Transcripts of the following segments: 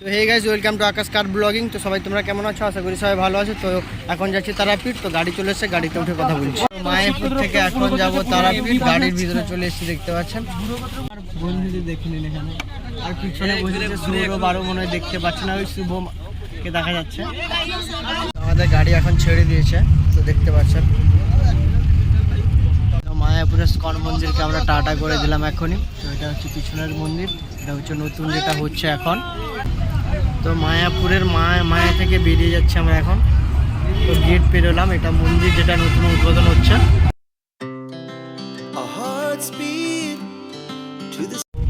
তো hey guys, welcome to Akash Kar blogging. তো সবাই তোমরা কেমন আছো? আশা করি সবাই ভালো আছো। তো এখন যাচ্ছি তারাপীঠ। তো গাড়ি চলে এসেছে, গাড়িতে উঠে কথা বলছি। মায়াপুর থেকে এখন যাবো তারাপীঠ। গাড়ির ভিতরে চলে এসেছি, দেখতে পাচ্ছেন। আর বন্ধুদের দেখে নিন এখানে। আর পিছনে বসেছে সৌরভ, আরও মনে হয় দেখতে পাচ্ছেন, ওই শুভমকে দেখা যাচ্ছে। আমাদের গাড়ি এখন ছেড়ে দিয়েছে, তো দেখতে পাচ্ছেন। মায়াপুরের স্কন মন্দিরকে আমরা টাটা করে দিলাম এখনই। তো এটা হচ্ছে পিছনের মন্দির, এটা হচ্ছে নতুন যেটা হচ্ছে এখন। তো মায়াপুরের মায়া থেকে বেরিয়ে যাচ্ছে আমরা এখন। তো গেট পেরোলাম, এটা মন্দির যেটা নতুন উদ্বোধন হচ্ছে।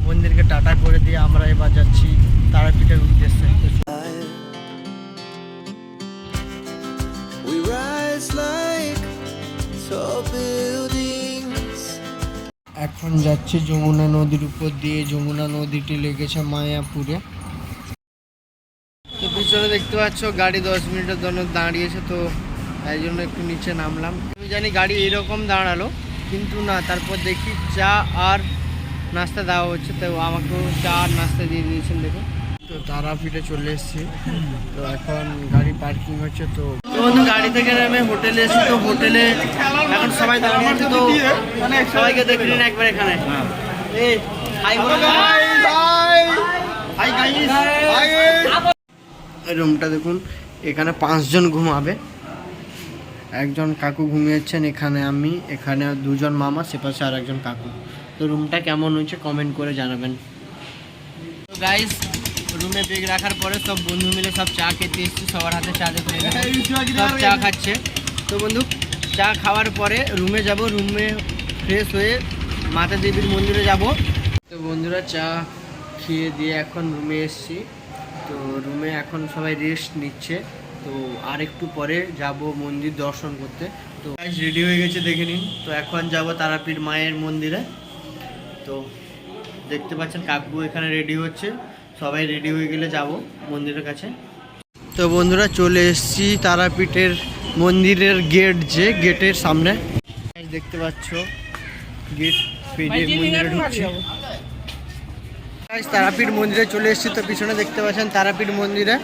মন্দিরকে টাটা করে দিয়ে আমরা এবার যাচ্ছি তারাপীঠের উদ্দেশ্যে। এখন যাচ্ছি যমুনা নদীর উপর দিয়ে। যমুনা নদীটি লেগেছে মায়াপুরে। তো পিছনে দেখতে পাচ্ছ গাড়ি 10 মিনিটের জন্য দাঁড়িয়েছে, তো তাই জন্য একটু নিচে নামলাম। আমি জানি গাড়ি এরকম দাঁড়ালো, কিন্তু না, তারপর দেখি চা আর নাস্তা দেওয়া হচ্ছে। তো আমাকেও চা আর নাস্তা দিয়ে দিয়েছেন দেখুন। তো তারাপীঠে চলে এসেছি। তো এখন গাড়ি পার্কিং হচ্ছে। তো বন্ধু গাড়ি থেকে নেমে হোটেলে এসেছি। তো হোটেলে এখন সবাই দাঁড়িয়ে আছে, তো সবাইকে দেখে নিন একবার এখানে। রুমটা দেখুন, এখানে 5 জন ঘুমাবে। একজন কাকু ঘুমিয়েছেন, এখানে আমি, এখানে 2 জন মামা, সেপাশে আর একজন কাকু। তো রুমটা কেমন হয়েছে কমেন্ট করে জানাবেন। তো গাইস, রুমে ব্যাগ রাখার পরে সব বন্ধু মিলে সব চা খেতে এসেছি। সবার হাতে চা দেখে সব চা খাচ্ছে। তো বন্ধু চা খাওয়ার পরে রুমে যাব। রুমে ফ্রেশ হয়ে মাতা দেবীর মন্দিরে যাব। তো বন্ধুরা চা খেয়ে দিয়ে এখন রুমে এসেছি। তো রুমে এখন সবাই রেস্ট নিচ্ছে। তো আর একটু পরে যাব মন্দির দর্শন করতে। তো রেডি হয়ে গেছে, দেখে নিন। তো এখন যাব তারাপীঠ মায়ের মন্দিরে। তো দেখতে পাচ্ছেন কাকু এখানে রেডি হচ্ছে। সবাই রেডি হয়ে গেলে যাব মন্দিরের কাছে। তো বন্ধুরা চলে এসেছি তারাপীঠের মন্দিরের গেট, যে গেটের সামনে দেখতে পাচ্ছ। গেট পেরিয়ে মন্দিরে ঢুকছি। তারাপীঠ মন্দিরে চলে এসেছি। তো পিছনে দেখতে পাচ্ছেন তারাপীঠ মন্দিরে।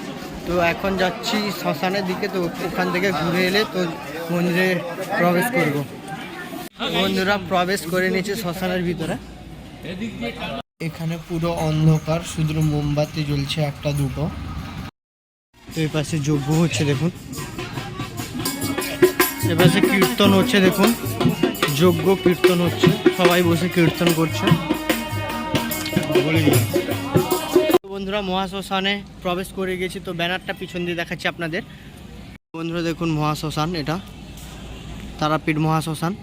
তো এখন যাচ্ছি শ্মশানের দিকে। তো ওখান থেকে ঘুরে এলে তো মন্দিরে প্রবেশ করব। বন্ধুরা প্রবেশ করে নিয়েছে শ্মশানের ভিতরে। এখানে পুরো অন্ধকার, শুধু মোমবাতি জ্বলছে একটা দুটো। তো এই পাশে যজ্ঞ হচ্ছে দেখুন, এ পাশে কীর্তন হচ্ছে দেখুন। যজ্ঞ কীর্তন হচ্ছে, সবাই বসে কীর্তন করছে। বন্ধুরা মহাশ্মশানে প্রবেশ করে গেছি। তো ব্যানারটা পিছন দিয়ে দেখাচ্ছি আপনাদের। বন্ধুরা দেখুন মহাশ্মশান, এটা তারাপীঠ মহাশ্মশান।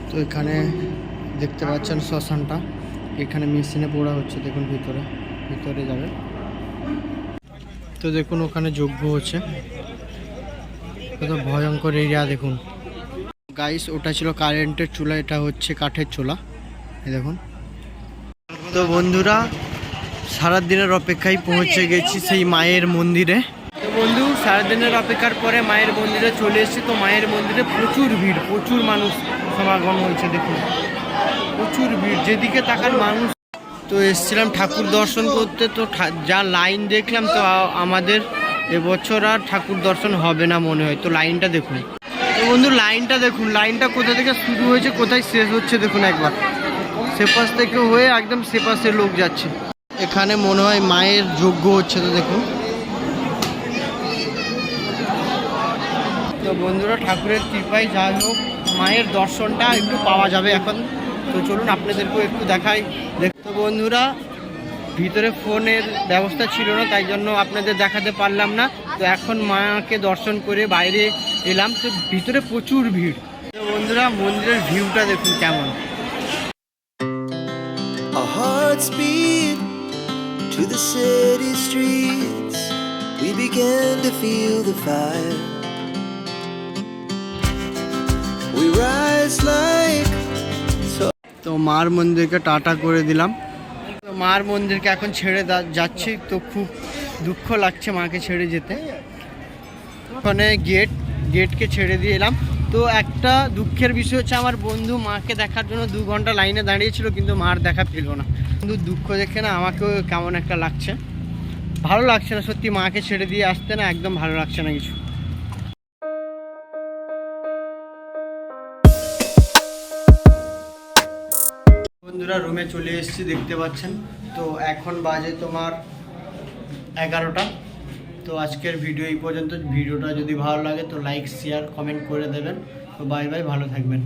তো এখানে দেখতে পাচ্ছেন শ্মশানটা। এখানে মেশিনে পোড়া হচ্ছে দেখুন, ভিতরে যাবে। তো দেখুন ওখানে যজ্ঞ হচ্ছে, কত ভয়ঙ্কর এরিয়া দেখুন। গাইস ওটা ছিল কারেন্টের চুলা, এটা হচ্ছে কাঠের চুলা, এই দেখুন। তো বন্ধুরা সারাদিনের অপেক্ষায় পৌঁছে গেছি সেই মায়ের মন্দিরে। তো বন্ধু সারাদিনের অপেক্ষার পরে মায়ের মন্দিরে চলে এসেছি। তো মায়ের মন্দিরে প্রচুর ভিড়, প্রচুর মানুষ সমাগম হয়েছে দেখুন, প্রচুর ভিড়, যেদিকে তাকান মানুষ। তো এসেছিলাম ঠাকুর দর্শন করতে। তো যা লাইন দেখলাম, তো আমাদের এবছর আর ঠাকুর দর্শন হবে না মনে হয়। তো লাইনটা দেখুন। তো বন্ধু লাইনটা দেখুন, লাইনটা কোথা থেকে শুরু হয়েছে কোথায় শেষ হচ্ছে দেখুন একবার। সেপাশ থেকে হয়ে একদম সেপাশে লোক যাচ্ছে। এখানে মনে হয় মায়ের যজ্ঞ হচ্ছে, তো দেখুন। তো বন্ধুরা ঠাকুরের কৃপায় যাই হোক মায়ের দর্শনটা একটু পাওয়া যাবে এখন। তো চলুন আপনাদেরকেও একটু দেখাই। তো বন্ধুরা ভিতরে ফোনের ব্যবস্থা ছিল না, তাই জন্য আপনাদের দেখাতে পারলাম না। তো এখন মাকে দর্শন করে বাইরে এলাম। তো ভিতরে প্রচুর ভিড়। তো বন্ধুরা মন্দিরের ভিউটা দেখুন কেমন। To the city streets, we began to feel the fire. We rise like তো মার মন্দিরকে টাটা করে দিলাম। তো মার মন্দিরকে এখন ছেড়ে যাচ্ছি। তো খুব দুঃখ লাগছে মাকে ছেড়ে যেতে। ওখানে গেটকে ছেড়ে দিয়ে এলাম। তো একটা দুঃখের বিষয় হচ্ছে, আমার বন্ধু মাকে দেখার জন্য 2 ঘন্টা লাইনে দাঁড়িয়েছিল, কিন্তু মার দেখা পেল না। কিন্তু দুঃখ দেখে না আমাকেও কেমন একটা লাগছে। ভালো লাগছে না সত্যি, মাকে ছেড়ে দিয়ে আসতে না একদম ভালো লাগছে না কিছু। বন্ধুরা রুমে চলে এসেছি, দেখতে পাচ্ছেন। তো এখন বাজে তোমার 11টা। তো আজকের ভিডিও এই পর্যন্ত। ভিডিওটা যদি ভালো লাগে তো লাইক শেয়ার কমেন্ট করে দেবেন। তো বাই বাই, ভালো থাকবেন।